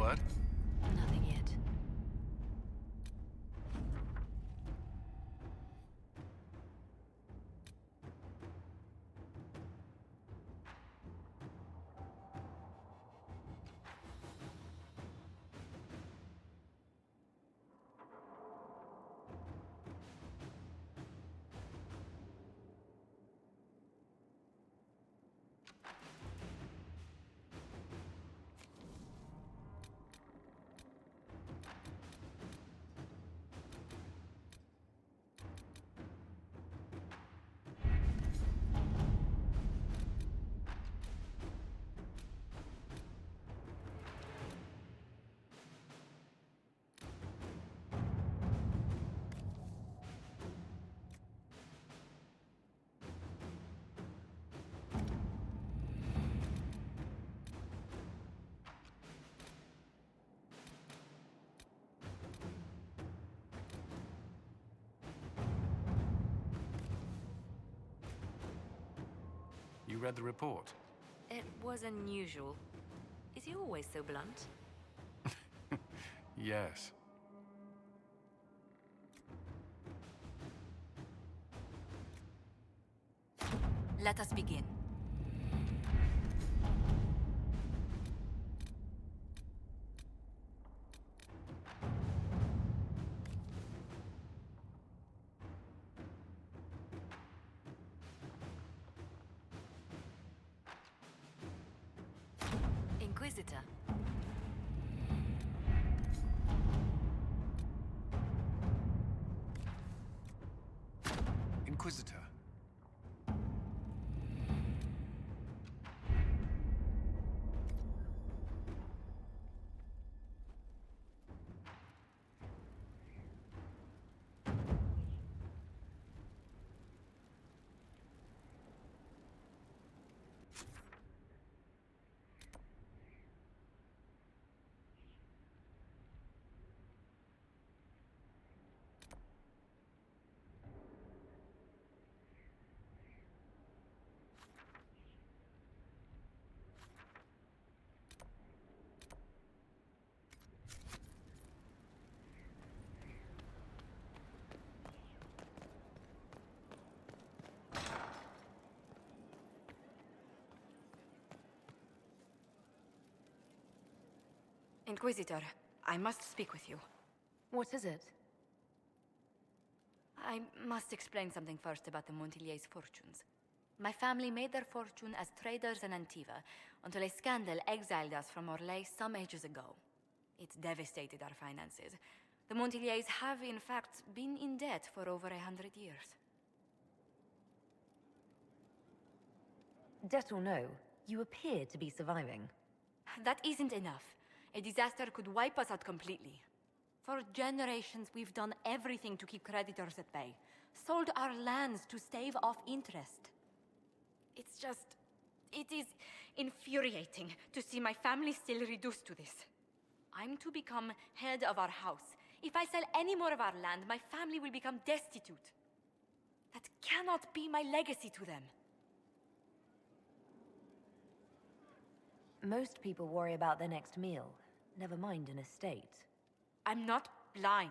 word? Nothing yet. You read the report? It was unusual. Is he always so blunt? Yes. Let us begin. Inquisitor. Inquisitor. Inquisitor, I must speak with you. What is it? I must explain something first about the Montiliers' fortunes. My family made their fortune as traders in Antiva until a scandal exiled us from Orlais some ages ago. It devastated our finances. The Montiliers have, in fact, been in debt for over 100 years. Debt or no, you appear to be surviving. That isn't enough. A disaster could wipe us out completely. For generations, we've done everything to keep creditors at bay. Sold our lands to stave off interest. It is infuriating to see my family still reduced to this. I'm to become head of our house. If I sell any more of our land, my family will become destitute. That cannot be my legacy to them. Most people worry about their next meal, never mind an estate. I'm not blind,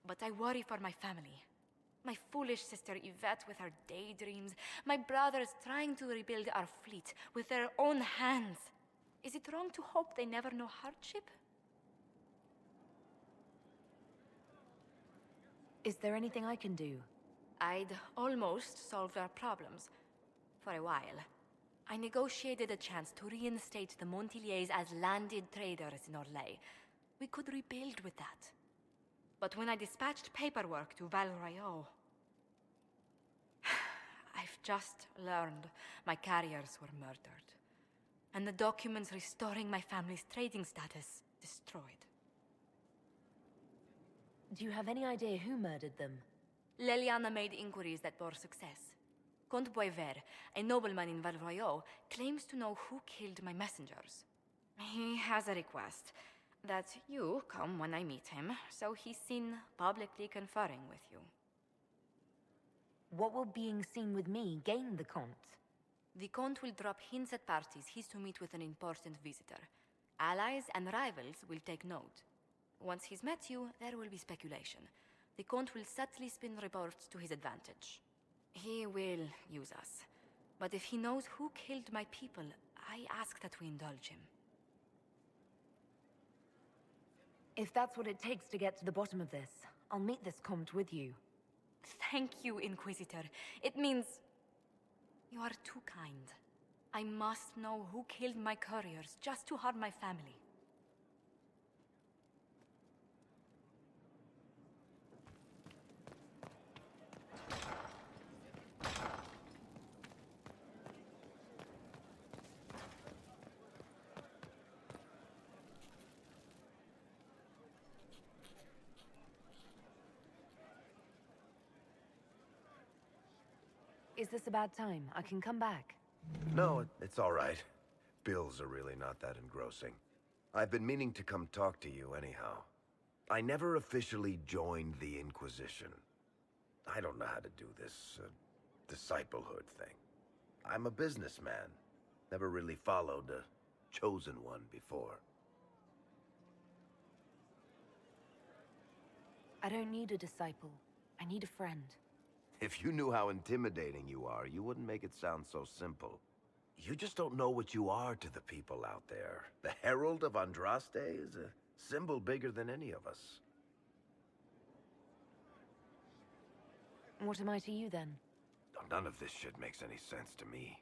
but I worry for my family. My foolish sister Yvette with her daydreams, my brothers trying to rebuild our fleet with their own hands. Is it wrong to hope they never know hardship? Is there anything I can do? I'd almost solved our problems. For a while. I negotiated a chance to reinstate the Montiliers as landed traders in Orlais. We could rebuild with that. But when I dispatched paperwork to Val Royeaux, I've just learned my carriers were murdered. And the documents restoring my family's trading status destroyed. Do you have any idea who murdered them? Leliana made inquiries that bore success. Comte Boisvert, a nobleman in Val Royeaux, claims to know who killed my messengers. He has a request that you come when I meet him, so he's seen publicly conferring with you. What will being seen with me gain the Comte? The Comte will drop hints at parties he's to meet with an important visitor. Allies and rivals will take note. Once he's met you, there will be speculation. The Count will subtly spin reports to his advantage. He will use us. But if he knows who killed my people, I ask that we indulge him. If that's what it takes to get to the bottom of this, I'll meet this Comte with you. Thank you, Inquisitor. It means... you are too kind. I must know who killed my couriers just to harm my family. Is this a bad time? I can come back. No, it's all right. Bills are really not that engrossing. I've been meaning to come talk to you anyhow. I never officially joined the Inquisition. I don't know how to do this, disciplehood thing. I'm a businessman. Never really followed a chosen one before. I don't need a disciple. I need a friend. If you knew how intimidating you are, you wouldn't make it sound so simple. You just don't know what you are to the people out there. The Herald of Andraste is a symbol bigger than any of us. What am I to you, then? None of this shit makes any sense to me.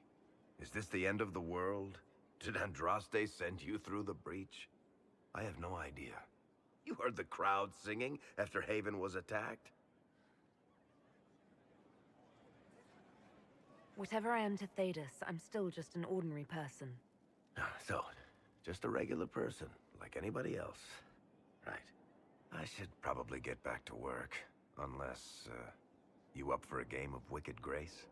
Is this the end of the world? Did Andraste send you through the breach? I have no idea. You heard the crowd singing after Haven was attacked? Whatever I am to Thedas, I'm still just an ordinary person. So, just a regular person, like anybody else. Right. I should probably get back to work. Unless, you up for a game of Wicked Grace?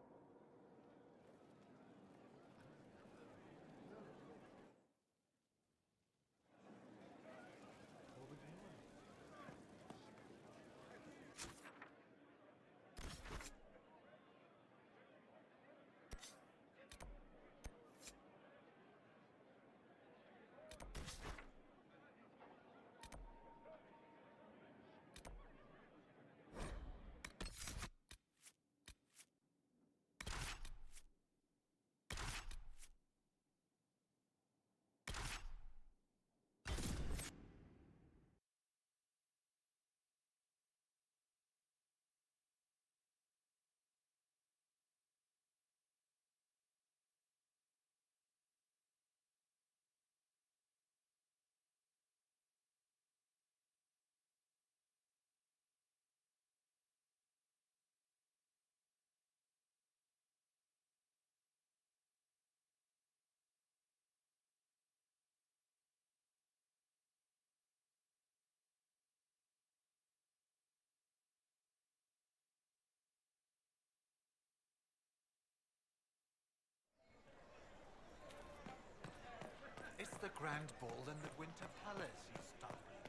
It's the Grand Ball in the Winter Palace, you stumbling.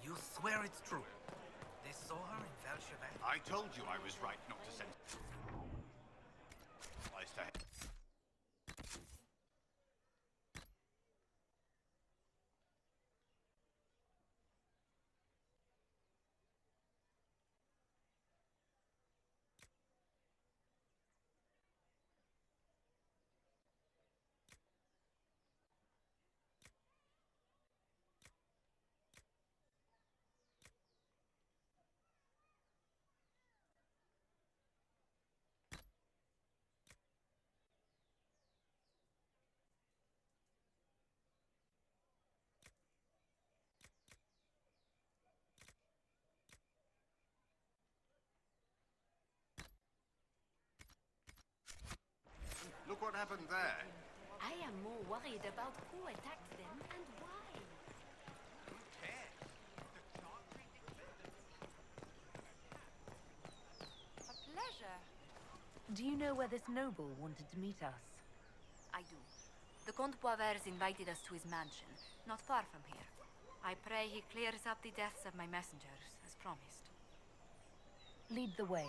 You swear it's true? They saw her in Valchevet? I told you I was right not to send... Lies to... Look what happened there. I am more worried about who attacked them and why. Who cares? A pleasure. Do you know where this noble wanted to meet us? I do. The Comte Boisvert invited us to his mansion, not far from here. I pray he clears up the deaths of my messengers, as promised. Lead the way.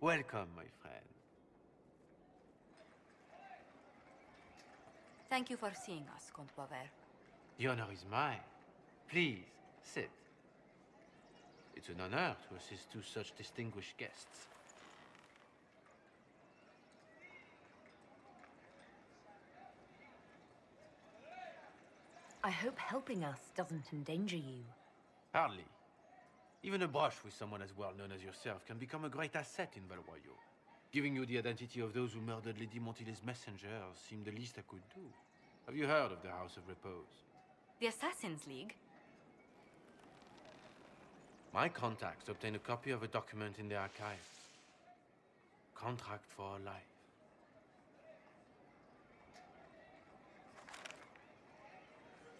Welcome, my friend. Thank you for seeing us, Comte Boisvert. The honor is mine. Please, sit. It's an honor to assist two such distinguished guests. I hope helping us doesn't endanger you. Hardly. Even a brush with someone as well known as yourself can become a great asset in Valroyo. Giving you the identity of those who murdered Lady Montile's messengers seemed the least I could do. Have you heard of the House of Repose? The Assassin's League? My contacts obtained a copy of a document in the archive. Contract for a life.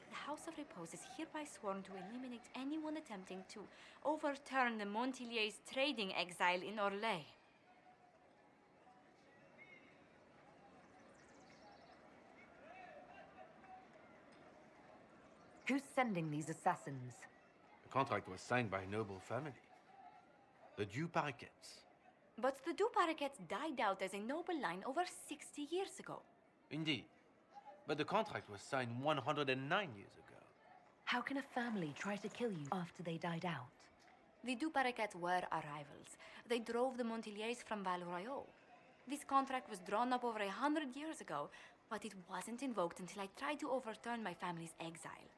The House of Repose is hereby sworn to eliminate anyone attempting to overturn the Montiliers' trading exile in Orlais. Who's sending these assassins? The contract was signed by a noble family. The Du Paraquets. But the Du Paraquets died out as a noble line over 60 years ago. Indeed. But the contract was signed 109 years ago. How can a family try to kill you after they died out? The Du Paraquets were our rivals. They drove the Montiliers from Valroyo. This contract was drawn up over 100 years ago, but it wasn't invoked until I tried to overturn my family's exile.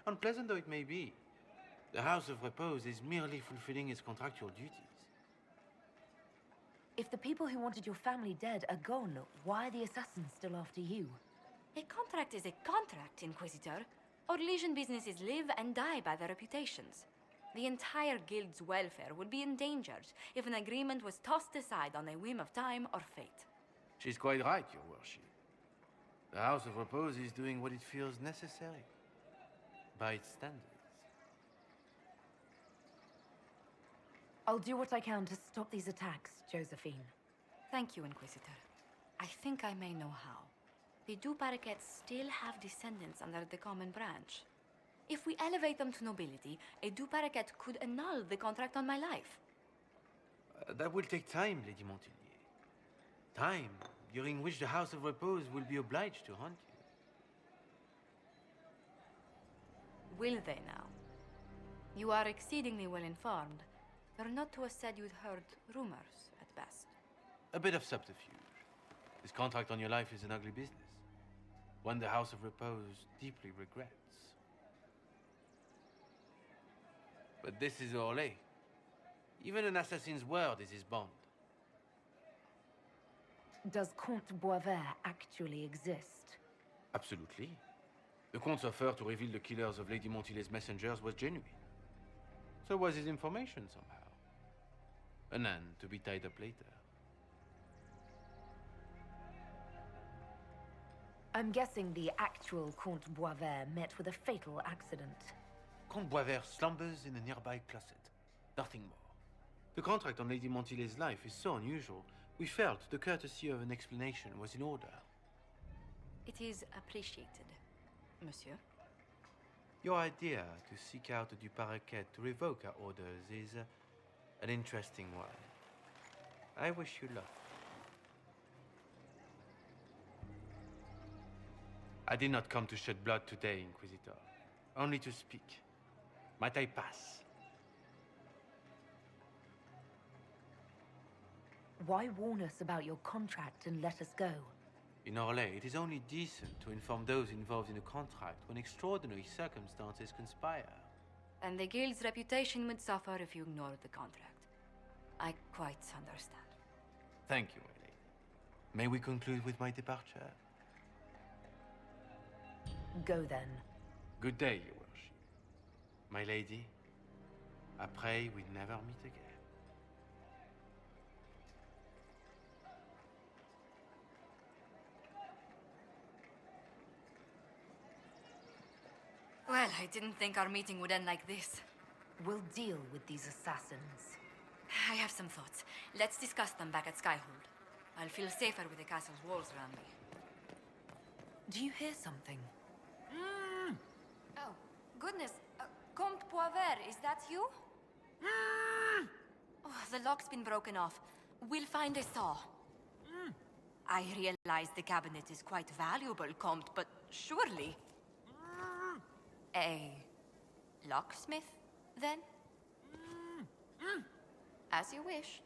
Unpleasant though it may be, the House of Repose is merely fulfilling its contractual duties. If the people who wanted your family dead are gone, why are the assassins still after you? A contract is a contract, Inquisitor. Orlesian businesses live and die by their reputations. The entire guild's welfare would be endangered if an agreement was tossed aside on a whim of time or fate. She's quite right, Your Worship. The House of Repose is doing what it feels necessary, by its standards. I'll do what I can to stop these attacks, Josephine. Thank you, Inquisitor. I think I may know how. The Du Paraquets still have descendants under the common branch. If we elevate them to nobility, a Du Paraquet could annul the contract on my life. That will take time, Lady Montilier. Time during which the House of Repose will be obliged to hunt you. Will they now? You are exceedingly well informed. You're not to have said you'd heard rumors, at best. A bit of subterfuge. This contract on your life is an ugly business. One the House of Repose deeply regrets. But this is Orlais. Even an assassin's word is his bond. Does Comte Boisvert actually exist? Absolutely. The Comte's offer to reveal the killers of Lady Montile's messengers was genuine. So was his information somehow. An end to be tied up later. I'm guessing the actual Comte Boisvert met with a fatal accident. Comte Boisvert slumbers in a nearby closet. Nothing more. The contract on Lady Montile's life is so unusual, we felt the courtesy of an explanation was in order. It is appreciated, monsieur. Your idea to seek out the Du Paraquet to revoke our orders is an interesting one. I wish you luck. I did not come to shed blood today, Inquisitor. Only to speak. Might I pass? Why warn us about your contract and let us go? In Orlais, it is only decent to inform those involved in a contract when extraordinary circumstances conspire. And the guild's reputation would suffer if you ignored the contract. I quite understand. Thank you, my lady. May we conclude with my departure? Go then. Good day, Your Worship. My lady, I pray we never meet again. Well, I didn't think our meeting would end like this. We'll deal with these assassins. I have some thoughts. Let's discuss them back at Skyhold. I'll feel safer with the castle's walls around me. Do you hear something? Oh, goodness. Comte Boisvert, is that you? Oh, the lock's been broken off. We'll find a saw. I realize the cabinet is quite valuable, Comte, but surely... A locksmith, then? As you wish.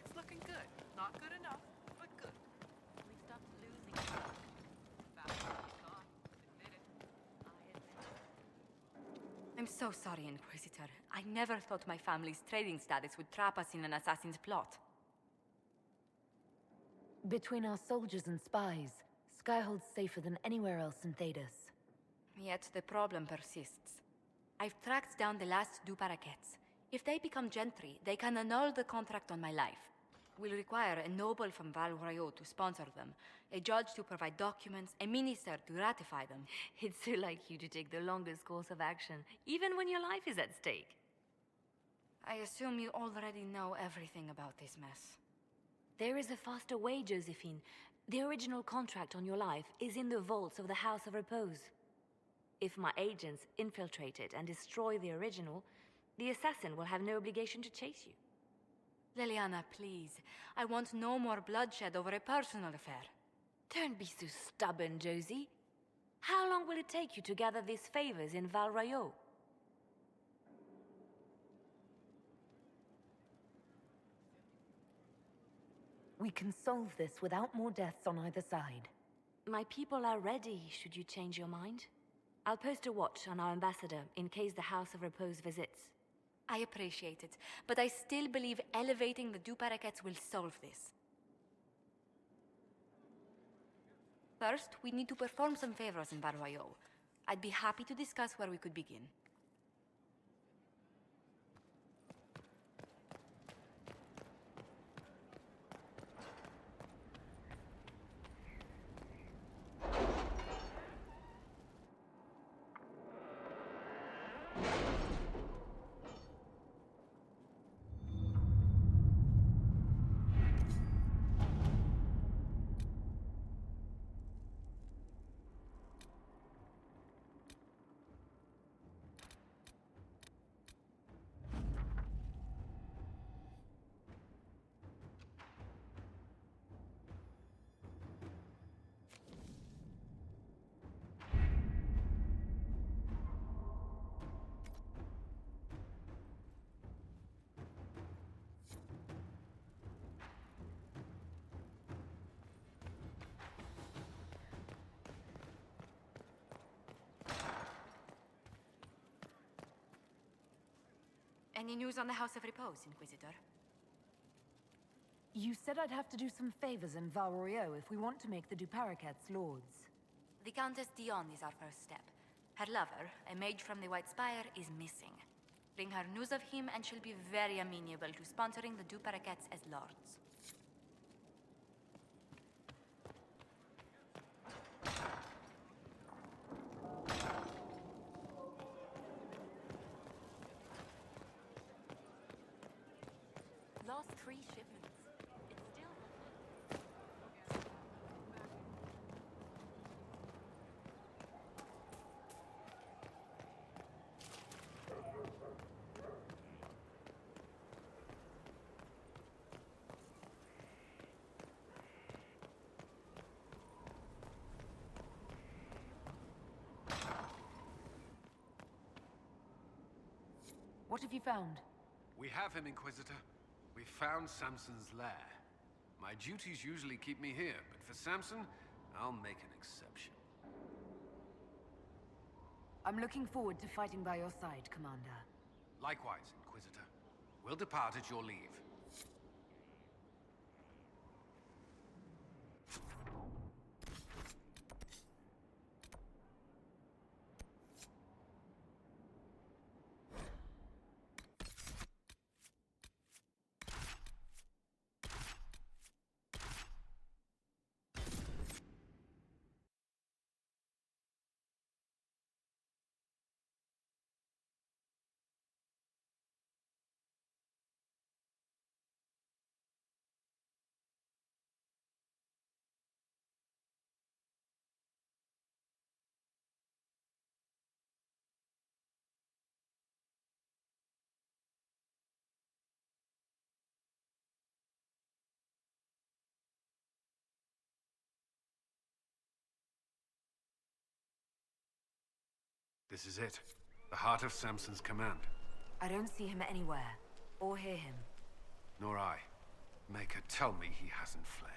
It's looking good. Not good enough, but good. We stopped losing track. Faster than we thought. Admit it. I'm so sorry, Inquisitor. I never thought my family's trading status would trap us in an assassin's plot. Between our soldiers and spies, Skyhold's safer than anywhere else in Thedas. Yet the problem persists. I've tracked down the last two parakeets. If they become gentry, they can annul the contract on my life. We'll require a noble from Val Royaux to sponsor them, a judge to provide documents, a minister to ratify them. It's so like you to take the longest course of action, even when your life is at stake. I assume you already know everything about this mess. There is a faster way, Josephine. The original contract on your life is in the vaults of the House of Repose. If my agents infiltrate it and destroy the original, the assassin will have no obligation to chase you. Leliana, please. I want no more bloodshed over a personal affair. Don't be so stubborn, Josie. How long will it take you to gather these favors in Val Royaux? We can solve this without more deaths on either side. My people are ready, should you change your mind. I'll post a watch on our ambassador in case the House of Repose visits. I appreciate it, but I still believe elevating the two parakeets will solve this. First, we need to perform some favors in Val Royaux. I'd be happy to discuss where we could begin. Any news on the House of Repose, Inquisitor? You said I'd have to do some favors in Val Royaux if we want to make the Duparakets lords. The Countess Dion is our first step. Her lover, a mage from the White Spire, is missing. Bring her news of him and she'll be very amenable to sponsoring the Duparakets as lords. Lost 3 shipments. It's still... What have you found? We have him, Inquisitor. We found Samson's lair. My duties usually keep me here, but for Samson, I'll make an exception. I'm looking forward to fighting by your side, Commander. Likewise, Inquisitor. We'll depart at your leave. This is it. The heart of Samson's command. I don't see him anywhere, or hear him. Nor I. Maker, tell me he hasn't fled.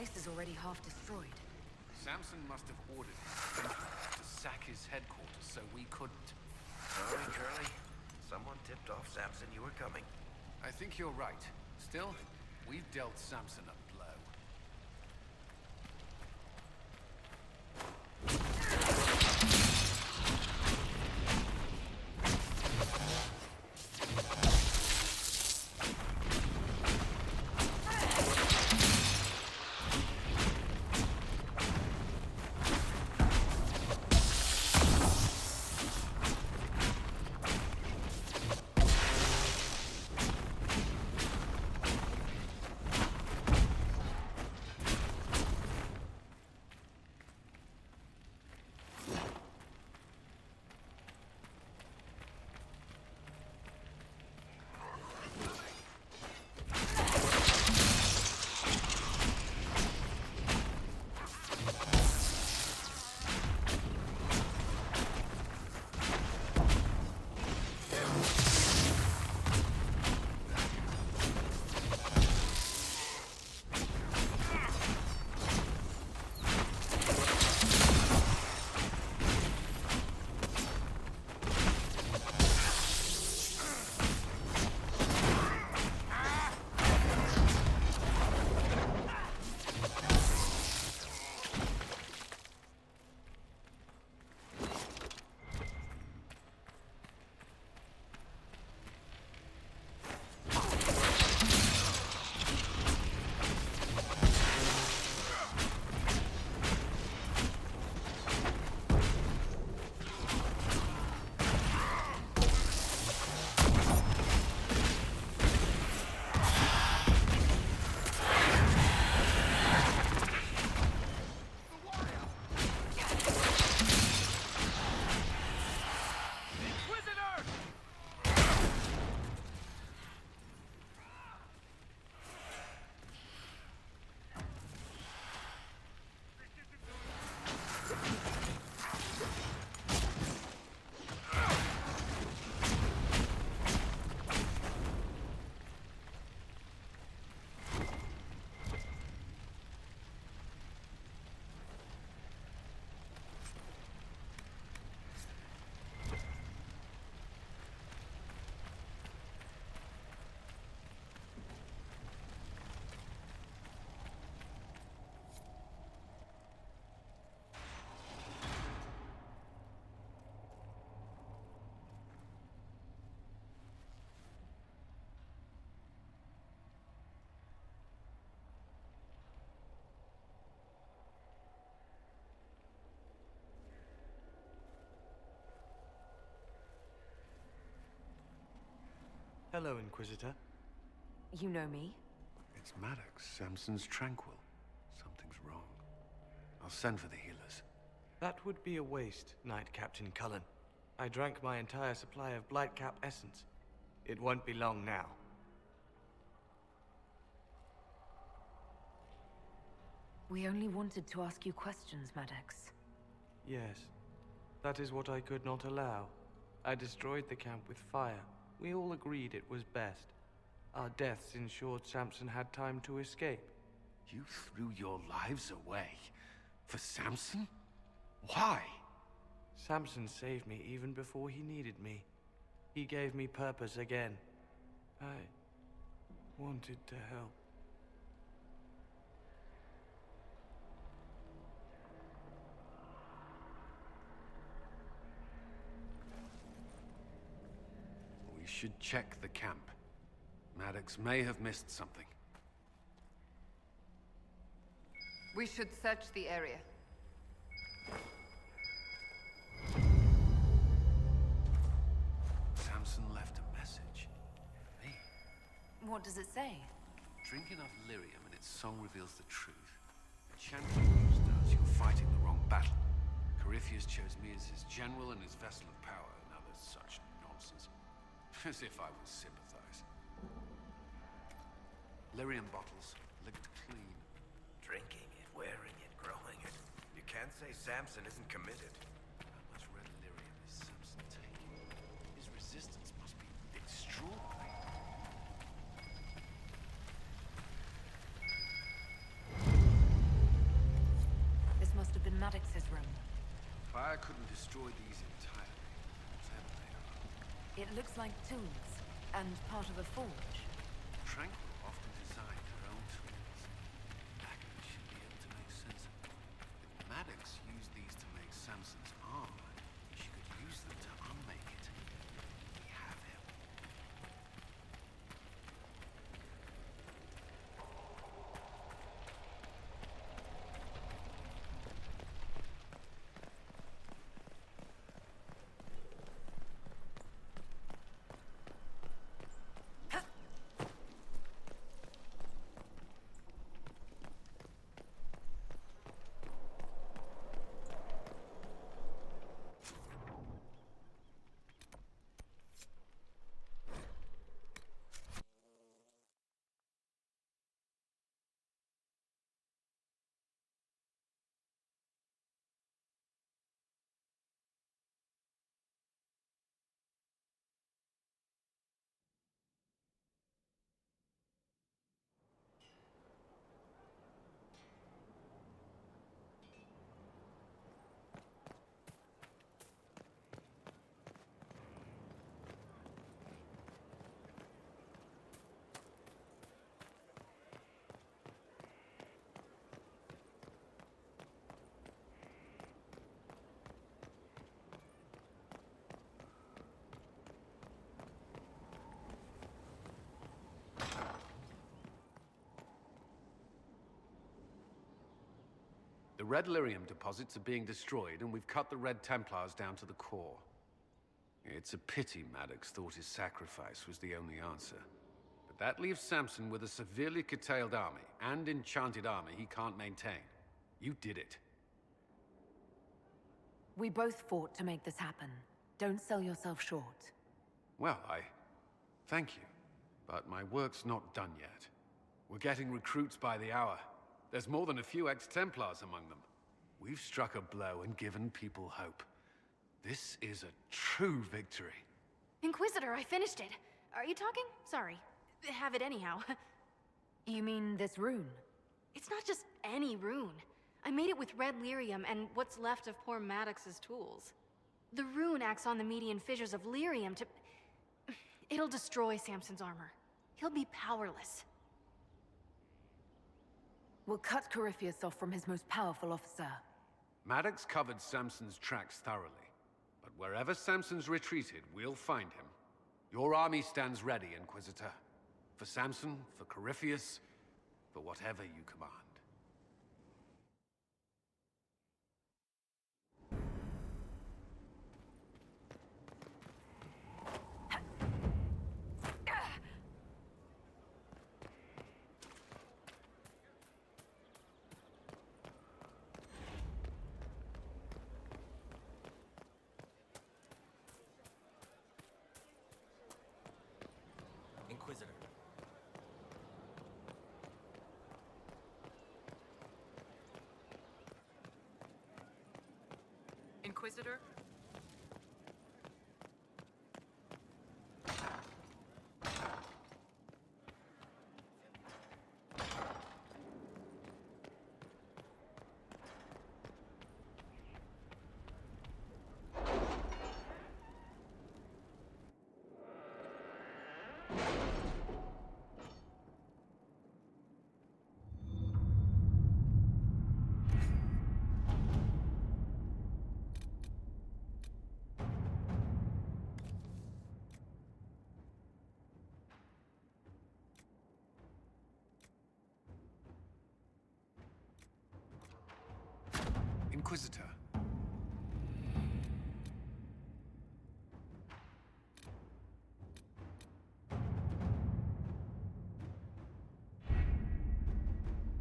This place is already half destroyed. Samson must have ordered his Templars to sack his headquarters so we couldn't. Sorry, Curly. Someone tipped off Samson you were coming. I think you're right. Still, we've dealt Samson a blow. Hello, Inquisitor. You know me? It's Maddox, Samson's Tranquil. Something's wrong. I'll send for the healers. That would be a waste, Knight Captain Cullen. I drank my entire supply of Blightcap essence. It won't be long now. We only wanted to ask you questions, Maddox. Yes, that is what I could not allow. I destroyed the camp with fire. We all agreed it was best. Our deaths ensured Samson had time to escape. You threw your lives away? For Samson? Why? Samson saved me even before he needed me. He gave me purpose again. I wanted to help. We should check the camp. Maddox may have missed something. We should search the area. Samson left a message. Me. What does it say? Drink enough lyrium and its song reveals the truth. A champion does, you're fighting the wrong battle. Corypheus chose me as his general and his vessel of power, and others such nonsense. As if I would sympathize. Lyrium bottles, licked clean. Drinking it, wearing it, growing it. You can't say Samson isn't committed. How much red lyrium is Samson taking? His resistance must be extraordinary. This must have been Maddox's room. Fire couldn't destroy these entirely, whatever they are. It looks like tools, and part of a forge. Tranquil often designed their own tools. Hackers should be able to make sense of them. If Maddox used these to make Samson's armor, she could use them to unmake it. We have him. The Red Lyrium deposits are being destroyed, and we've cut the Red Templars down to the core. It's a pity Maddox thought his sacrifice was the only answer. But that leaves Samson with a severely curtailed army, and enchanted armor he can't maintain. You did it. We both fought to make this happen. Don't sell yourself short. Well, thank you. But my work's not done yet. We're getting recruits by the hour. There's more than a few ex-Templars among them. We've struck a blow and given people hope. This is a true victory. Inquisitor, I finished it. Are you talking? Sorry. Have it anyhow. You mean this rune? It's not just any rune. I made it with red lyrium and what's left of poor Maddox's tools. The rune acts on the median fissures of lyrium to... It'll destroy Samson's armor. He'll be powerless. We'll cut Corypheus off from his most powerful officer. Maddox covered Samson's tracks thoroughly. But wherever Samson's retreated, we'll find him. Your army stands ready, Inquisitor. For Samson, for Corypheus, for whatever you command. Inquisitor? Inquisitor.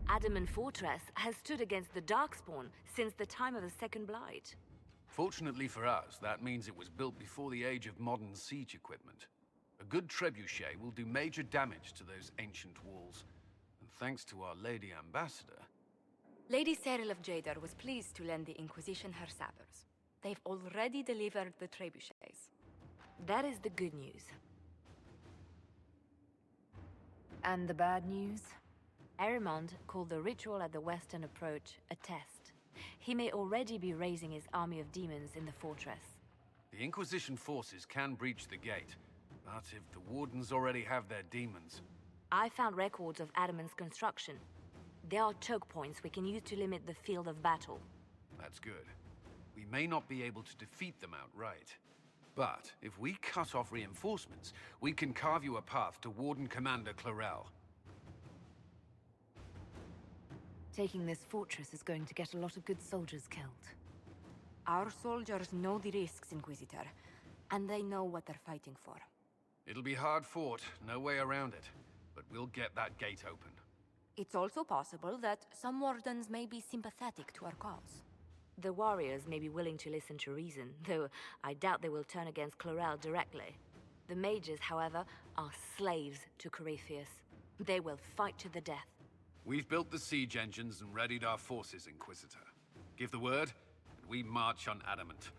Adamant Fortress has stood against the Darkspawn since the time of the Second Blight. Fortunately for us, that means it was built before the age of modern siege equipment. A good trebuchet will do major damage to those ancient walls. And thanks to our Lady Ambassador... Lady Cyril of Jadar was pleased to lend the Inquisition her sabers. They've already delivered the trebuchets. That is the good news. And the bad news? Erimond called the ritual at the western approach a test. He may already be raising his army of demons in the fortress. The Inquisition forces can breach the gate, but if the Wardens already have their demons... I found records of Adamant's construction. There are choke points we can use to limit the field of battle. That's good. We may not be able to defeat them outright. But if we cut off reinforcements, we can carve you a path to Warden Commander Clarel. Taking this fortress is going to get a lot of good soldiers killed. Our soldiers know the risks, Inquisitor, and they know what they're fighting for. It'll be hard fought, no way around it. But we'll get that gate open. It's also possible that some wardens may be sympathetic to our cause. The warriors may be willing to listen to reason, though I doubt they will turn against Clarel directly. The mages, however, are slaves to Corypheus. They will fight to the death. We've built the siege engines and readied our forces, Inquisitor. Give the word, and we march on Adamant.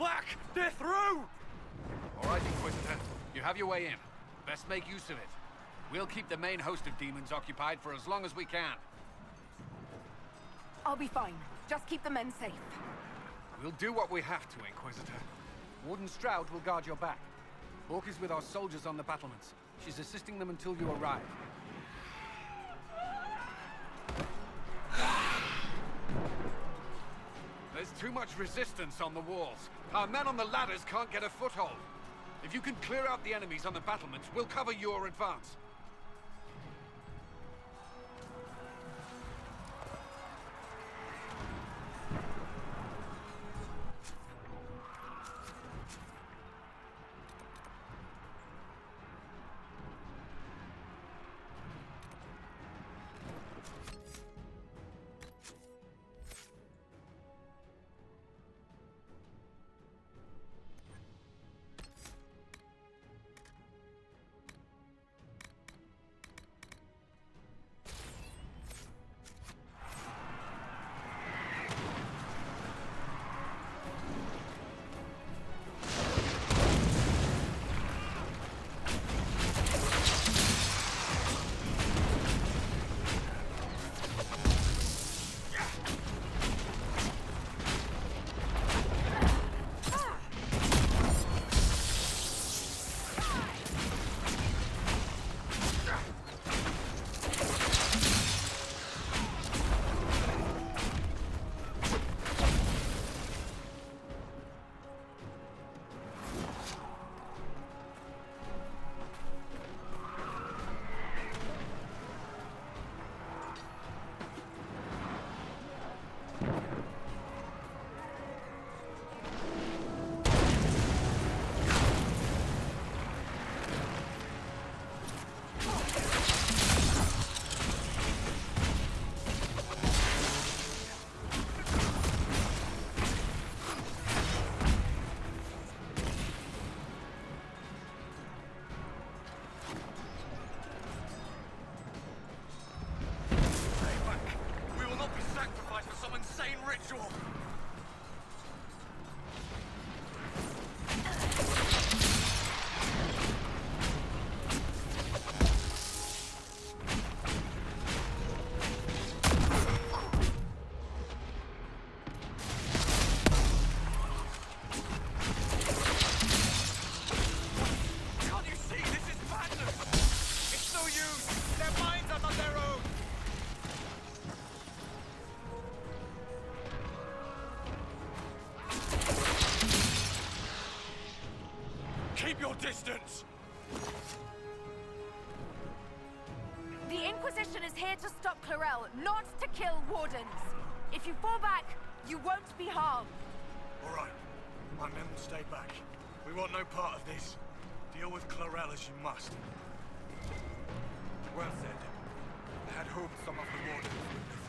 flak! They're through! All right, Inquisitor. You have your way in. Best make use of it. We'll keep the main host of demons occupied for as long as we can. I'll be fine. Just keep the men safe. We'll do what we have to, Inquisitor. Warden Stroud will guard your back. Hawk is with our soldiers on the battlements. She's assisting them until you arrive. There's too much resistance on the walls. Our men on the ladders can't get a foothold. If you can clear out the enemies on the battlements, we'll cover your advance. Keep your distance! The Inquisition is here to stop Clarel, not to kill Wardens. If you fall back, you won't be harmed. All right. My men will stay back. We want no part of this. Deal with Clarel as you must. Well said. I had hoped some of the Wardens would listen.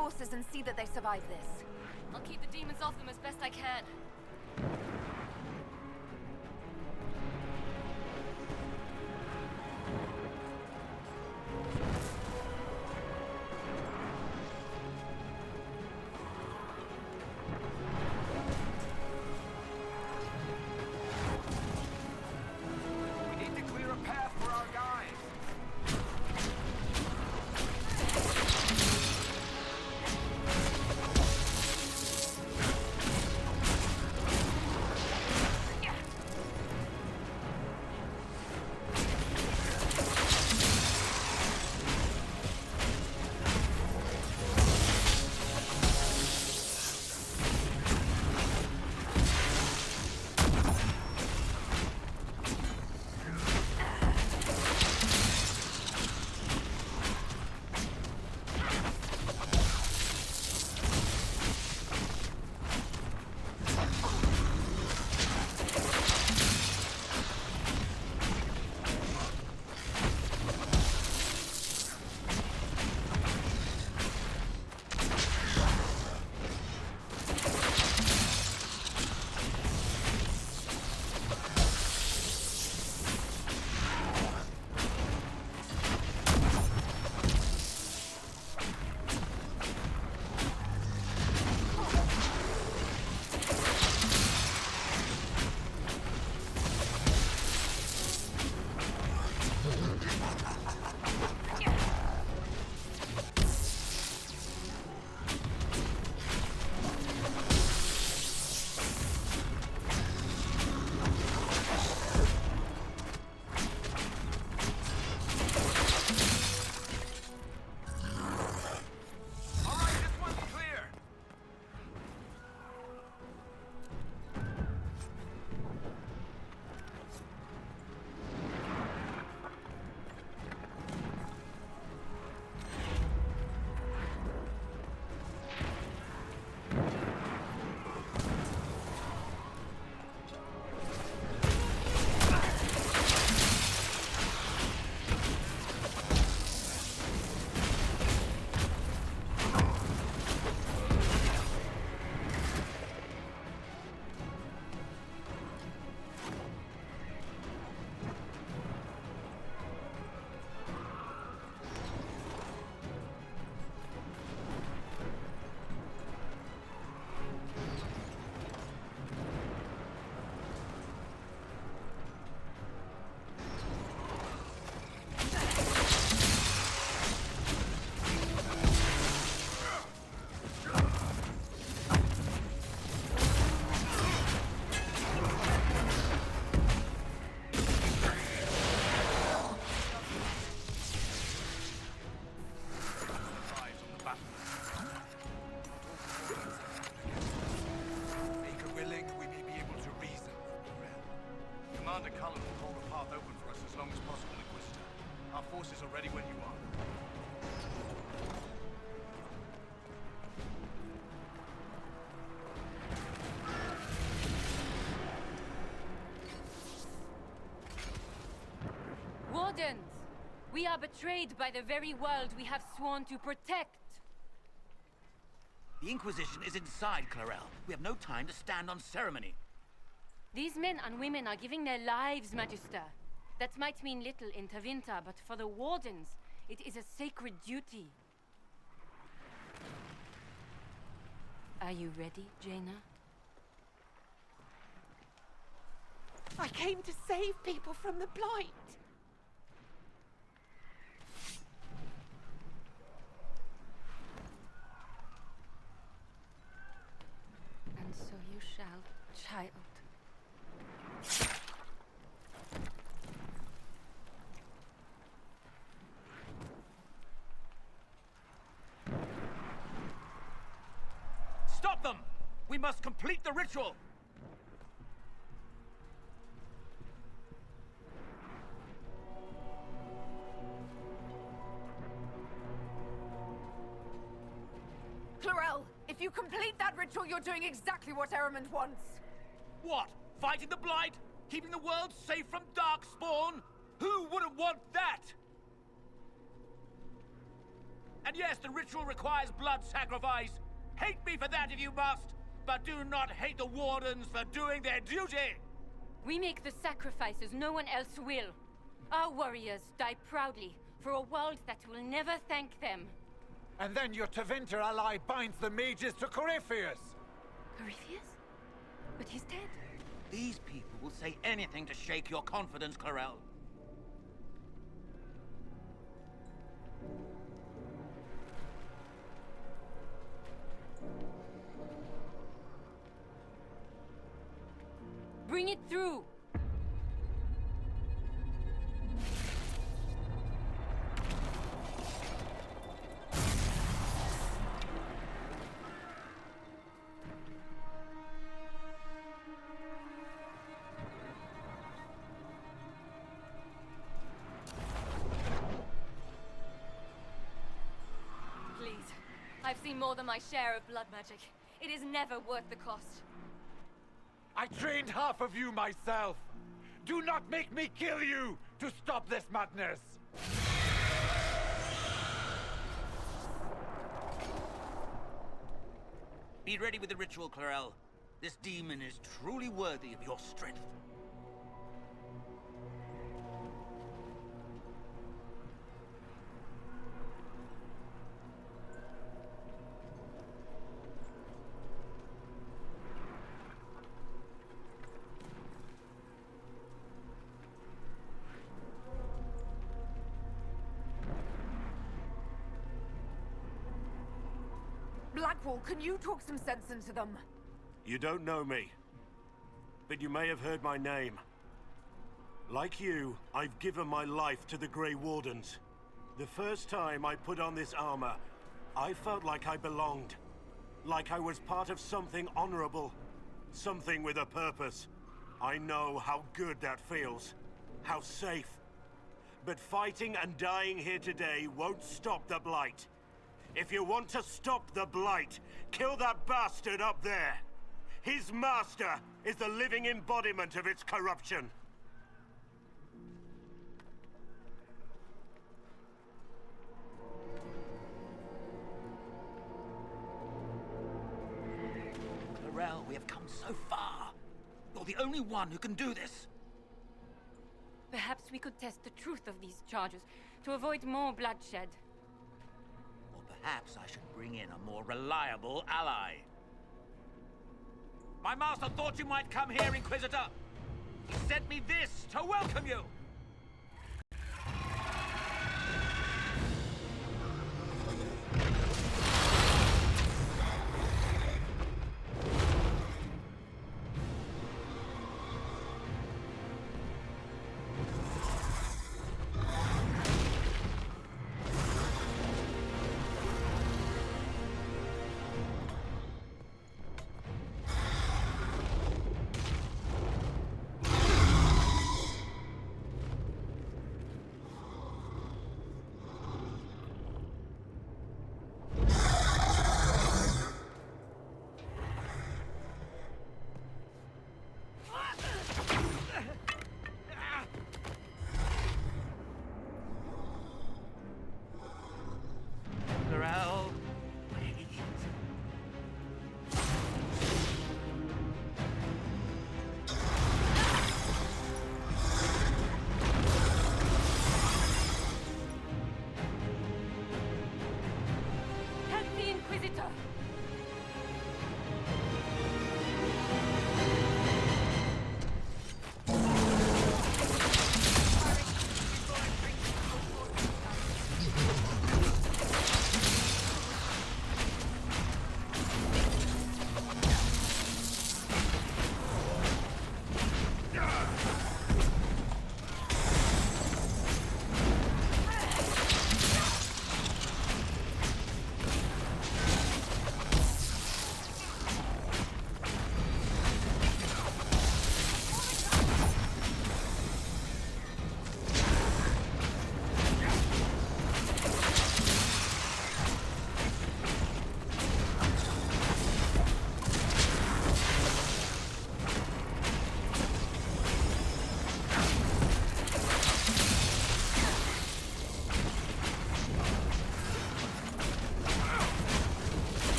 forces and see that they survive this. I'll keep the demons off them as best I can. We need to clear a path for our guys. Commander Cullen will hold the path open for us as long as possible, Inquisitor. Our forces are ready when you are. Wardens! We are betrayed by the very world we have sworn to protect! The Inquisition is inside, Clarel. We have no time to stand on ceremony. These men and women are giving their lives, Magister. That might mean little in Tevinter, but for the Wardens, it is a sacred duty. Are you ready, Jaina? I came to save people from the Blight. And so you shall, child. Stop them! We must complete the ritual! Clarel, if you complete that ritual, you're doing exactly what Ehrman wants. What? Fighting the Blight? Keeping the world safe from Darkspawn? Who wouldn't want that? And yes, the ritual requires blood sacrifice. Hate me for that if you must, but do not hate the Wardens for doing their duty! We make the sacrifices no one else will. Our warriors die proudly for a world that will never thank them. And then your Tevinter ally binds the mages to Corypheus! Corypheus? But he's dead. These people will say anything to shake your confidence, Clarel. Bring it through! Please. I've seen more than my share of blood magic. It is never worth the cost. I trained half of you myself! Do not make me kill you to stop this madness! Be ready with the ritual, Clarel. This demon is truly worthy of your strength. Blackwall, can you talk some sense into them? You don't know me, but you may have heard my name. Like you, I've given my life to the Grey Wardens. The first time I put on this armor, I felt like I belonged. Like I was part of something honorable. Something with a purpose. I know how good that feels. How safe. But fighting and dying here today won't stop the Blight. If you want to stop the Blight, kill that bastard up there! His master is the living embodiment of its corruption. Clarel, we have come so far. You're the only one who can do this. Perhaps we could test the truth of these charges to avoid more bloodshed. Perhaps I should bring in a more reliable ally. My master thought you might come here, Inquisitor. He sent me this to welcome you.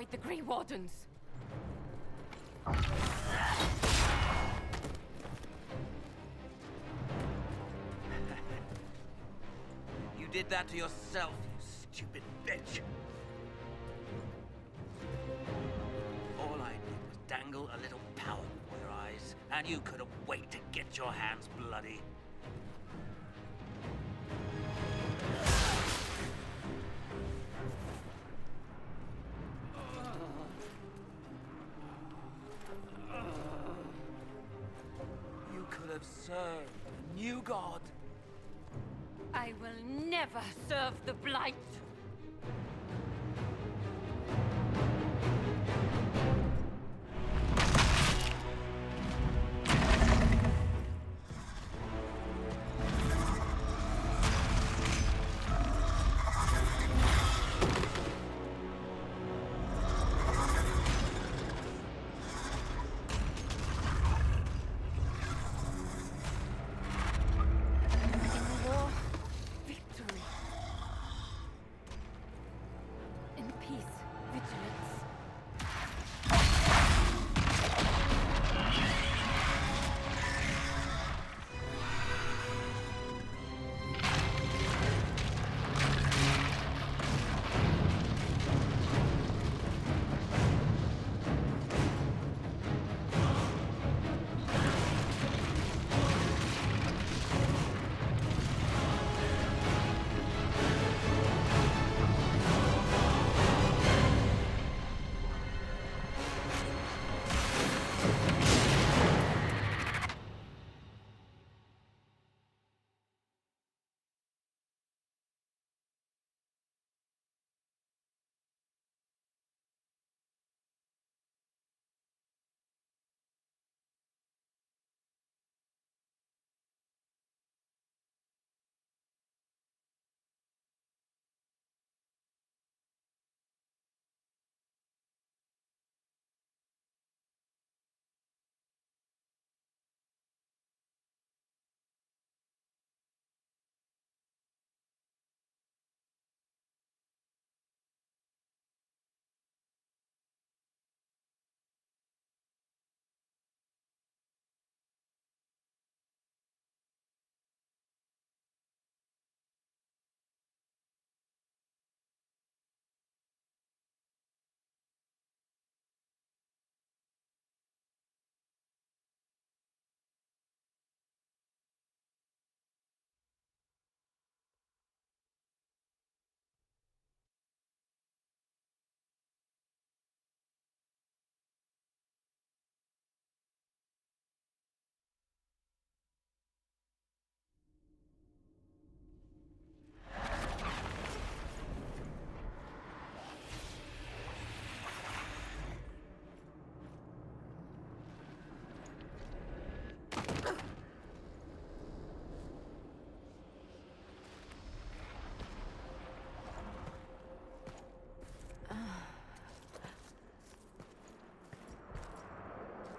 fight the Grey Wardens. You did that to yourself, you stupid bitch. All I did was dangle a little power before your eyes, and you couldn't wait to get your hands bloody. You could have served a new god. I will never serve the Blight.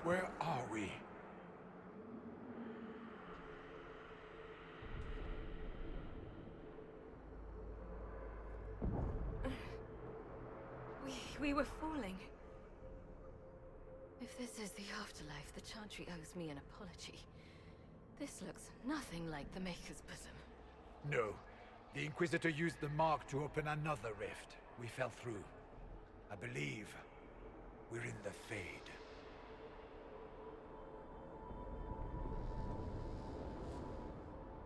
Where are we? We were falling. If this is the afterlife, the Chantry owes me an apology. This looks nothing like the Maker's bosom. No. The Inquisitor used the mark to open another rift. We fell through. I believe we're in the Fade.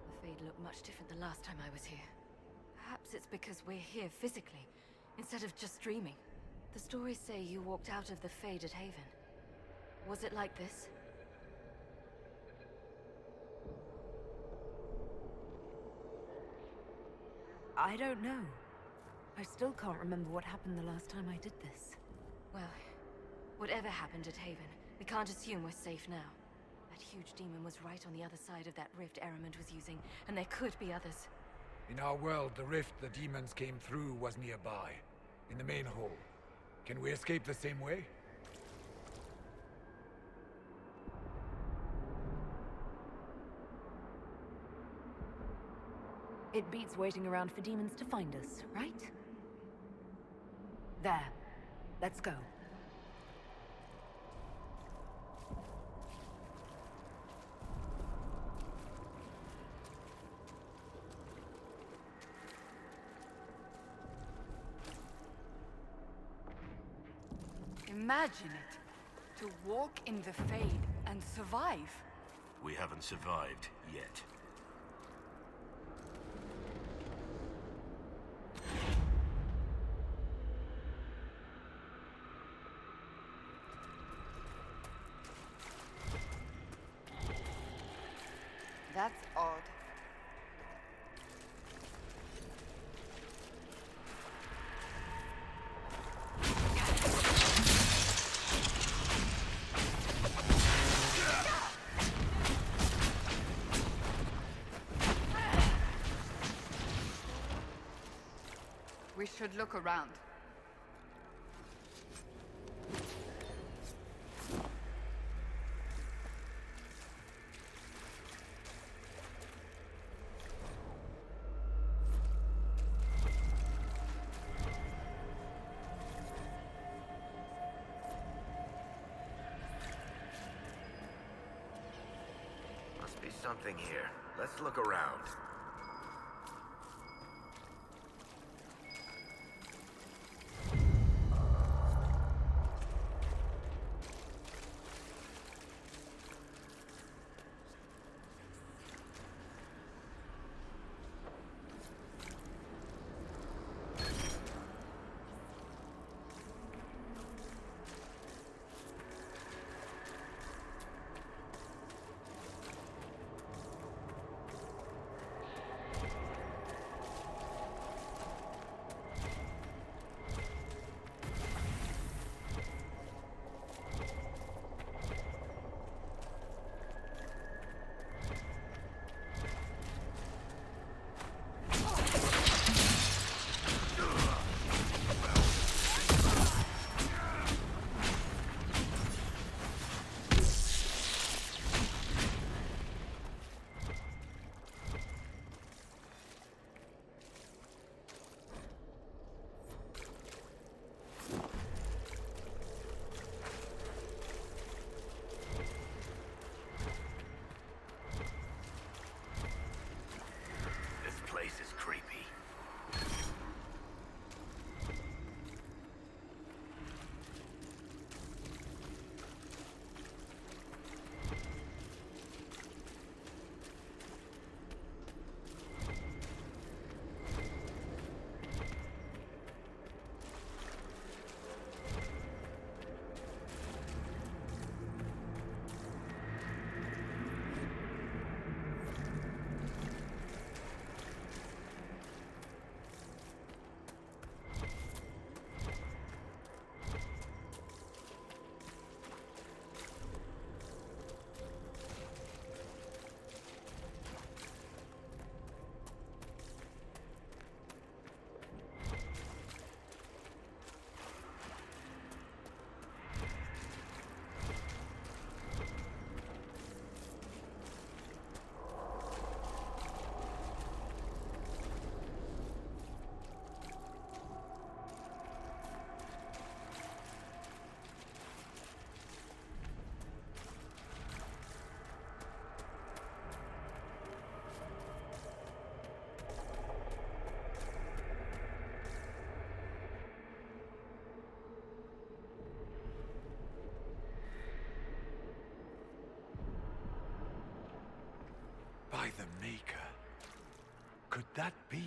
The Fade looked much different the last time I was here. Perhaps it's because we're here physically, instead of just dreaming. The stories say you walked out of the Fade at Haven. Was it like this? I don't know. I still can't remember what happened the last time I did this. Well, whatever happened at Haven, we can't assume we're safe now. That huge demon was right on the other side of that rift Eramond was using, and there could be others. In our world, the rift the demons came through was nearby, in the main hall. Can we escape the same way? It beats waiting around for demons to find us, right? There. Let's go. Imagine it. To walk in the Fade and survive. We haven't survived yet. That's odd. We should look around. Must be something here. Let's look around. By the Maker. Could that be?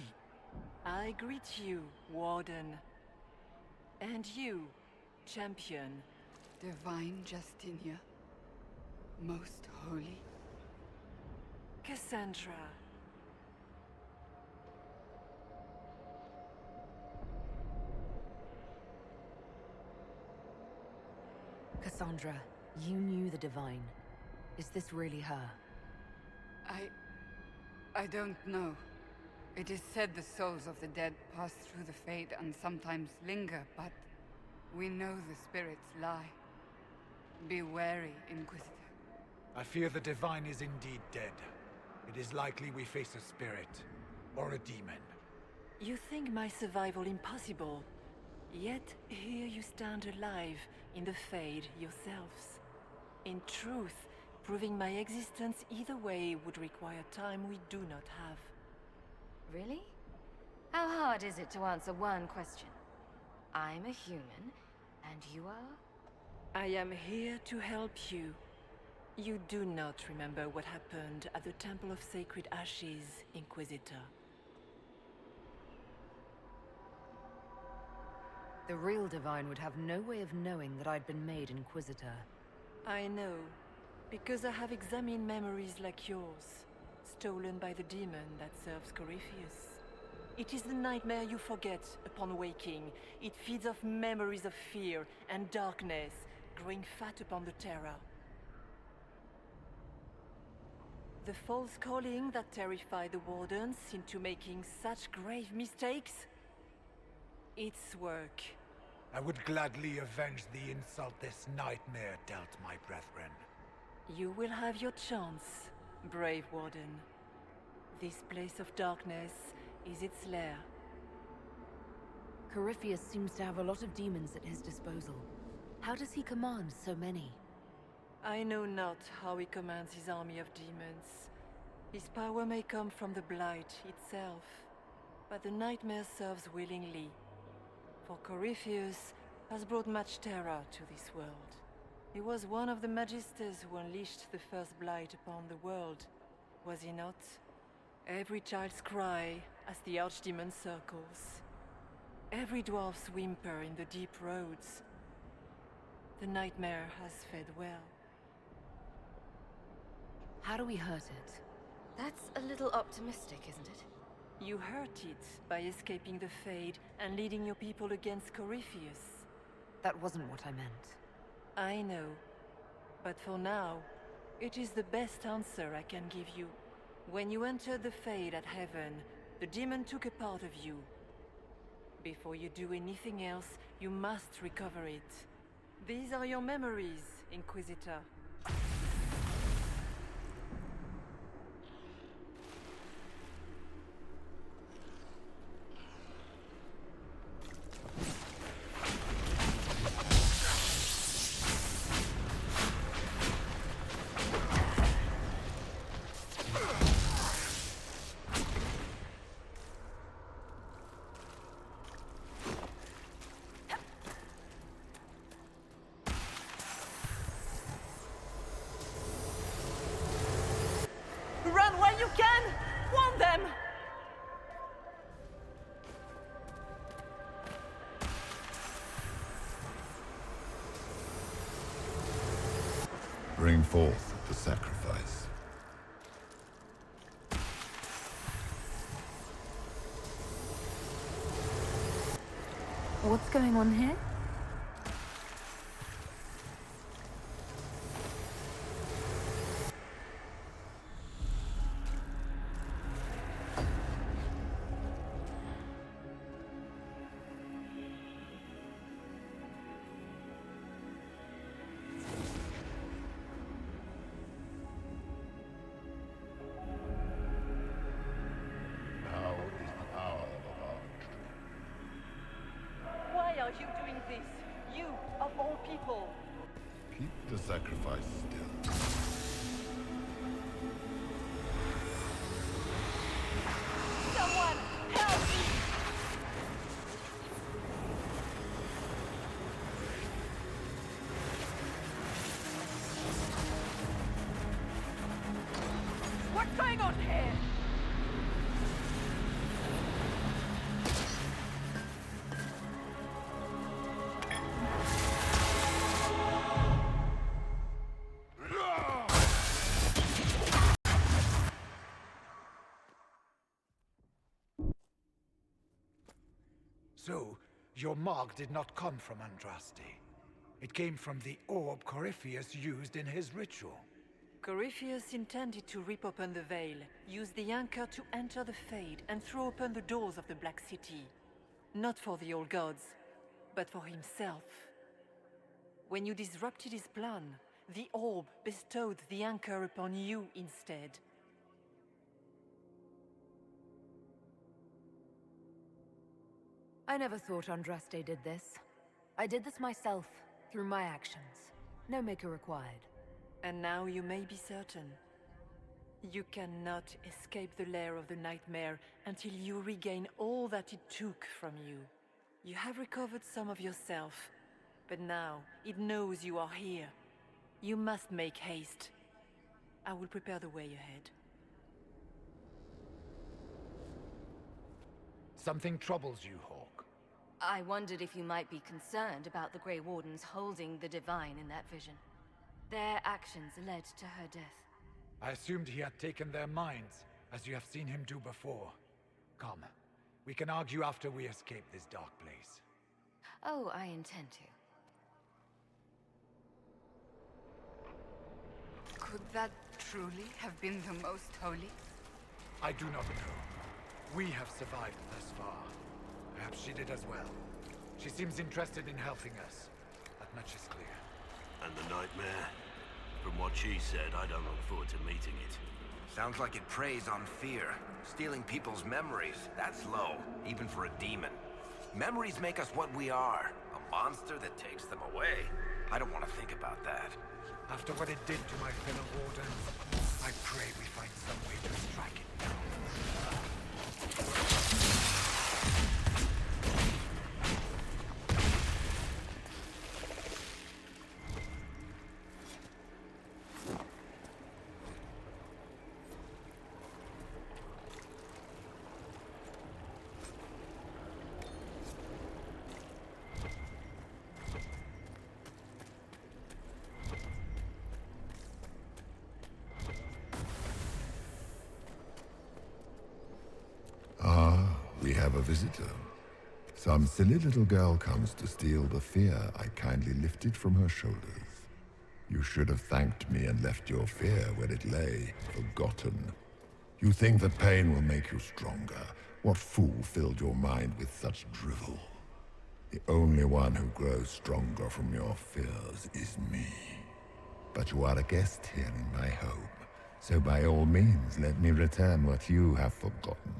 I greet you, Warden. And you, Champion. Divine Justinia. Most holy. Cassandra. Cassandra, you knew the Divine. Is this really her? I don't know. It is said the souls of the dead pass through the Fade and sometimes linger, but we know the spirits lie. Be wary, Inquisitor. I fear the Divine is indeed dead. It is likely we face a spirit, or a demon. You think my survival impossible? Yet here you stand alive in the Fade yourselves. In truth, proving my existence either way would require time we do not have. Really? How hard is it to answer one question? I'm a human, and you are? I am here to help you. You do not remember what happened at the Temple of Sacred Ashes, Inquisitor. The real Divine would have no way of knowing that I'd been made Inquisitor. I know, because I have examined memories like yours, stolen by the demon that serves Corypheus. It is the nightmare you forget upon waking. It feeds off memories of fear and darkness, growing fat upon the terror. The false calling that terrified the Wardens into making such grave mistakes? Its work. I would gladly avenge the insult this nightmare dealt my brethren. You will have your chance, brave Warden. This place of darkness is its lair. Corypheus seems to have a lot of demons at his disposal. How does he command so many? I know not how he commands his army of demons. His power may come from the Blight itself, but the nightmare serves willingly. For Corypheus has brought much terror to this world. He was one of the Magisters who unleashed the first Blight upon the world, was he not? Every child's cry as the Archdemon circles. Every dwarf's whimper in the deep roads. The nightmare has fed well. How do we hurt it? That's a little optimistic, isn't it? You hurt it by escaping the Fade and leading your people against Corypheus. That wasn't what I meant. I know. But for now, it is the best answer I can give you. When you entered the Fade at Heaven, the demon took a part of you. Before you do anything else, you must recover it. These are your memories, Inquisitor. Run where you can! Warn them! Bring forth the sacrifice. What's going on here? Why are you doing this? You, of all people! Keep the sacrifice still. Someone, help me! What's going on here? So, your mark did not come from Andraste. It came from the orb Corypheus used in his ritual. Corypheus intended to rip open the veil, use the anchor to enter the Fade, and throw open the doors of the Black City. Not for the old gods, but for himself. When you disrupted his plan, the orb bestowed the anchor upon you instead. I never thought Andraste did this. I did this myself, through my actions. No maker required. And now you may be certain. You cannot escape the lair of the nightmare until you regain all that it took from you. You have recovered some of yourself, but now it knows you are here. You must make haste. I will prepare the way ahead. Something troubles you, Hawk. I wondered if you might be concerned about the Grey Wardens holding the Divine in that vision. Their actions led to her death. I assumed he had taken their minds, as you have seen him do before. Come, we can argue after we escape this dark place. Oh, I intend to. Could that truly have been the most holy? I do not know. We have survived thus far. Perhaps she did as well. She seems interested in helping us. That much is clear. And the nightmare? From what she said, I don't look forward to meeting it. Sounds like it preys on fear. Stealing people's memories. That's low, even for a demon. Memories make us what we are. A monster that takes them away. I don't want to think about that. After what it did to my fellow wardens, I pray we find some way to strike it down. We have a visitor. Some silly little girl comes to steal the fear I kindly lifted from her shoulders. You should have thanked me and left your fear where it lay, forgotten. You think that pain will make you stronger. What fool filled your mind with such drivel? The only one who grows stronger from your fears is me. But you are a guest here in my home, so by all means let me return what you have forgotten.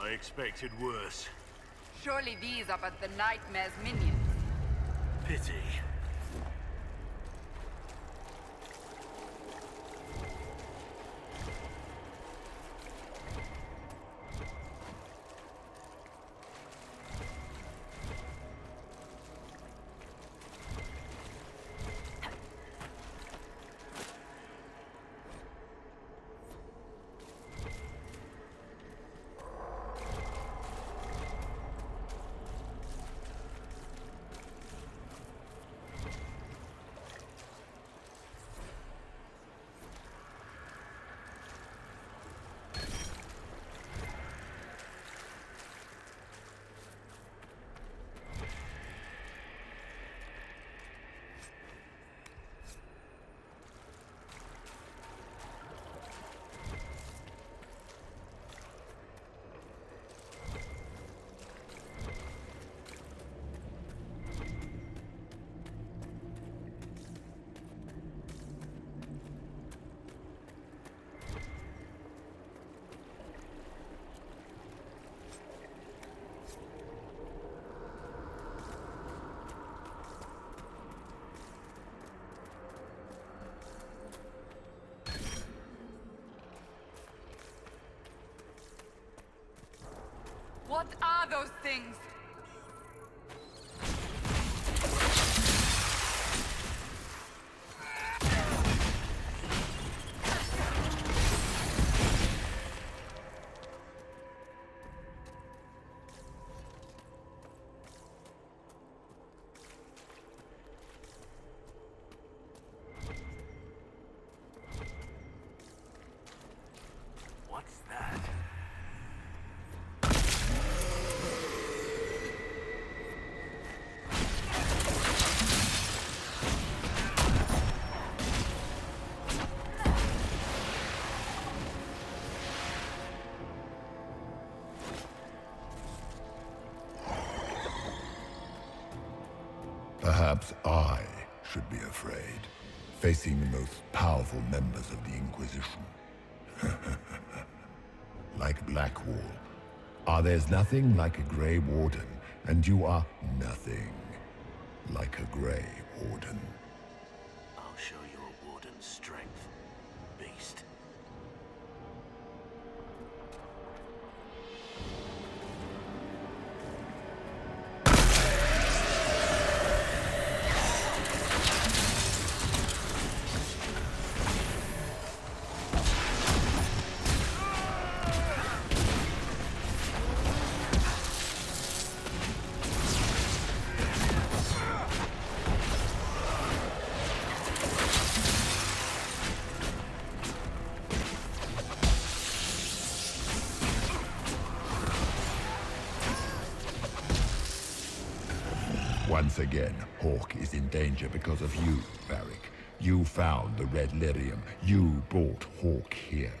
I expected worse. Surely these are but the nightmare's minions. Pity. What are those things? What's that? Perhaps I should be afraid, facing the most powerful members of the Inquisition. Like Blackwall. There's nothing like a Grey Warden, and you are nothing like a Grey Warden. I'll show you a warden's strength, beast. Once again, Hawk is in danger because of you, Varric. You found the Red Lyrium. You brought Hawk here.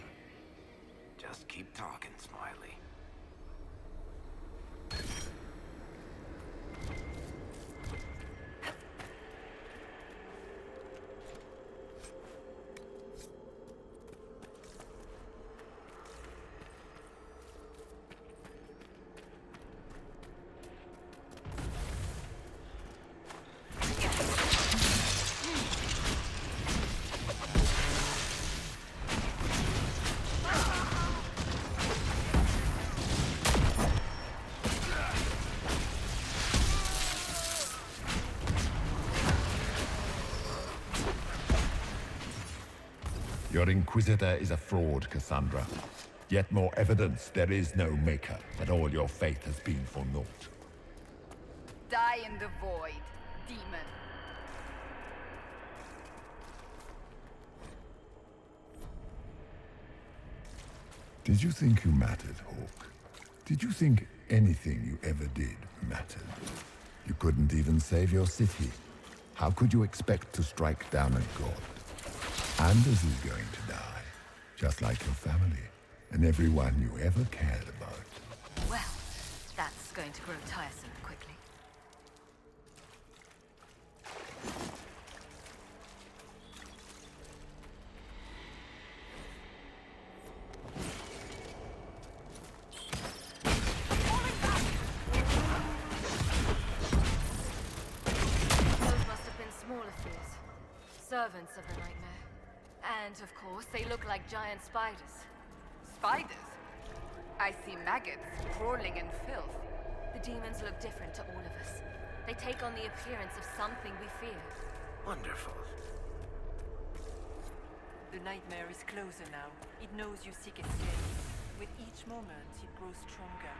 Just keep talking, Smiley. Your Inquisitor is a fraud, Cassandra. Yet more evidence there is no Maker, that all your faith has been for naught. Die in the void, demon. Did you think you mattered, Hawk? Did you think anything you ever did mattered? You couldn't even save your city. How could you expect to strike down a god? Anders is going to die, just like your family, and everyone you ever cared about. Well, that's going to grow tiresome quickly. Those must have been smaller fears. Servants of the nightmare. And, of course, they look like giant spiders. Spiders? I see maggots crawling in filth. The demons look different to all of us. They take on the appearance of something we fear. Wonderful. The nightmare is closer now. It knows you seek escape. With each moment, it grows stronger.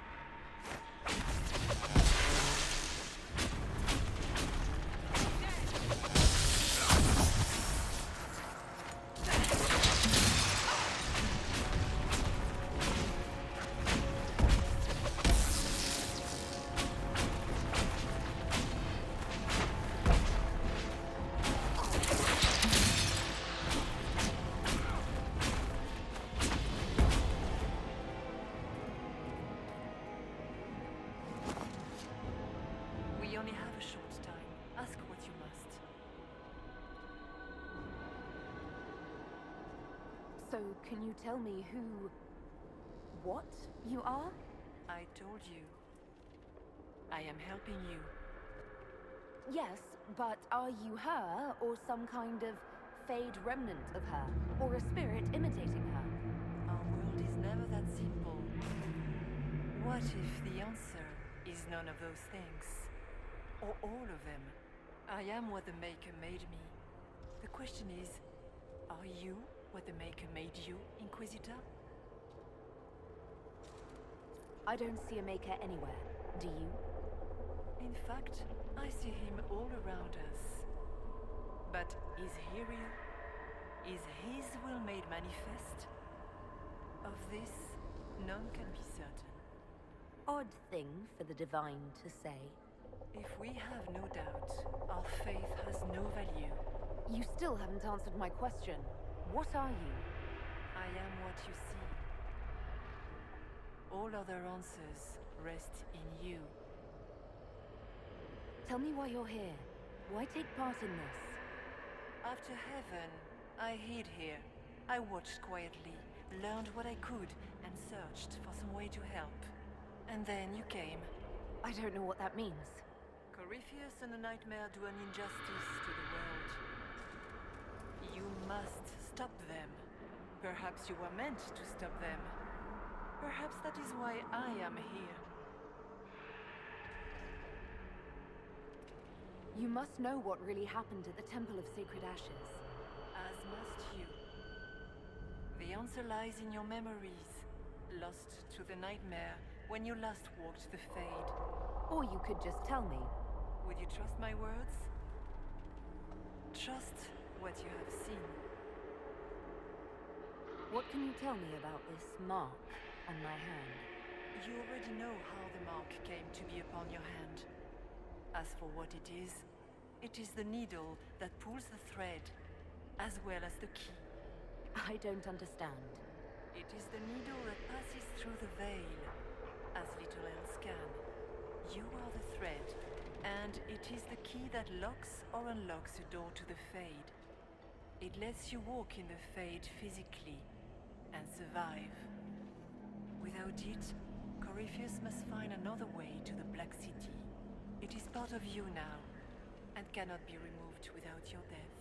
We only have a short time. Ask what you must. So, can you tell me what you are? I told you. I am helping you. Yes, but are you her, or some kind of fade remnant of her? Or a spirit imitating her? Our world is never that simple. What if the answer is none of those things? Or all of them? I am what the Maker made me. The question is, are you what the Maker made you, Inquisitor? I don't see a Maker anywhere. Do you? In fact, I see him all around us. But is he real? Is his will made manifest? Of this, none can be certain. Odd thing for the Divine to say. If we have no doubt, our faith has no value. You still haven't answered my question. What are you? I am what you see. All other answers rest in you. Tell me why you're here. Why take part in this? After heaven, I hid here. I watched quietly, learned what I could, and searched for some way to help. And then you came. I don't know what that means. Corypheus and the Nightmare do an injustice to the world. You must stop them. Perhaps you were meant to stop them. Perhaps that is why I am here. You must know what really happened at the Temple of Sacred Ashes. As must you. The answer lies in your memories, lost to the Nightmare when you last walked the Fade. Or you could just tell me. Would you trust my words? Trust what you have seen. What can you tell me about this mark on my hand? You already know how the mark came to be upon your hand. As for what it is the needle that pulls the thread, as well as the key. I don't understand. It is the needle that passes through the veil, as little else can. You are the thread, and it is the key that locks or unlocks a door to the Fade. It lets you walk in the Fade physically, and survive. Without it, Corypheus must find another way to the Black City. It is part of you now, and cannot be removed without your death.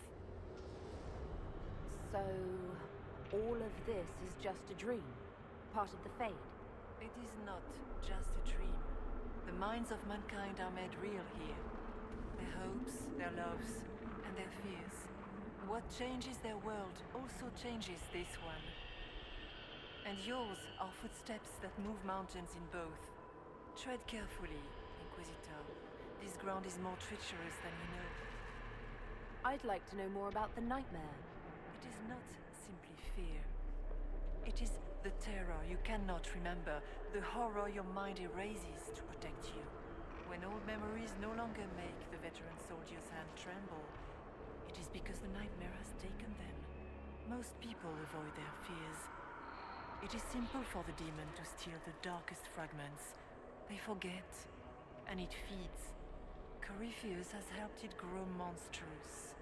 So, all of this is just a dream? Part of the Fade? It is not just a dream. The minds of mankind are made real here. Their hopes, their loves, and their fears. What changes their world also changes this one. And yours are footsteps that move mountains in both. Tread carefully, Inquisitor. This ground is more treacherous than you know. I'd like to know more about the Nightmare. It is not simply fear. It is the terror you cannot remember, the horror your mind erases to protect you. When old memories no longer make the veteran soldier's hand tremble, it is because the Nightmare has taken them. Most people avoid their fears. It is simple for the demon to steal the darkest fragments. They forget, and it feeds. Corypheus has helped it grow monstrous.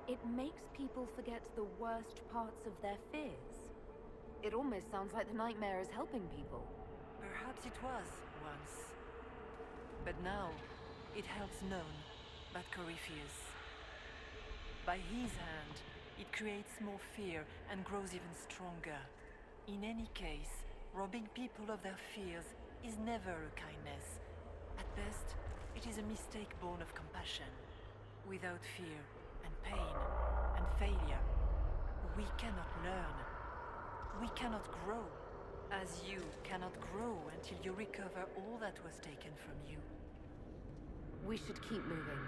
It makes people forget the worst parts of their fears. It almost sounds like the Nightmare is helping people. Perhaps it was once. But now, it helps none but Corypheus. By his hand, it creates more fear and grows even stronger. In any case, robbing people of their fears is never a kindness. At best, it is a mistake born of compassion. Without fear, and pain, and failure, we cannot learn. We cannot grow, as you cannot grow until you recover all that was taken from you. We should keep moving.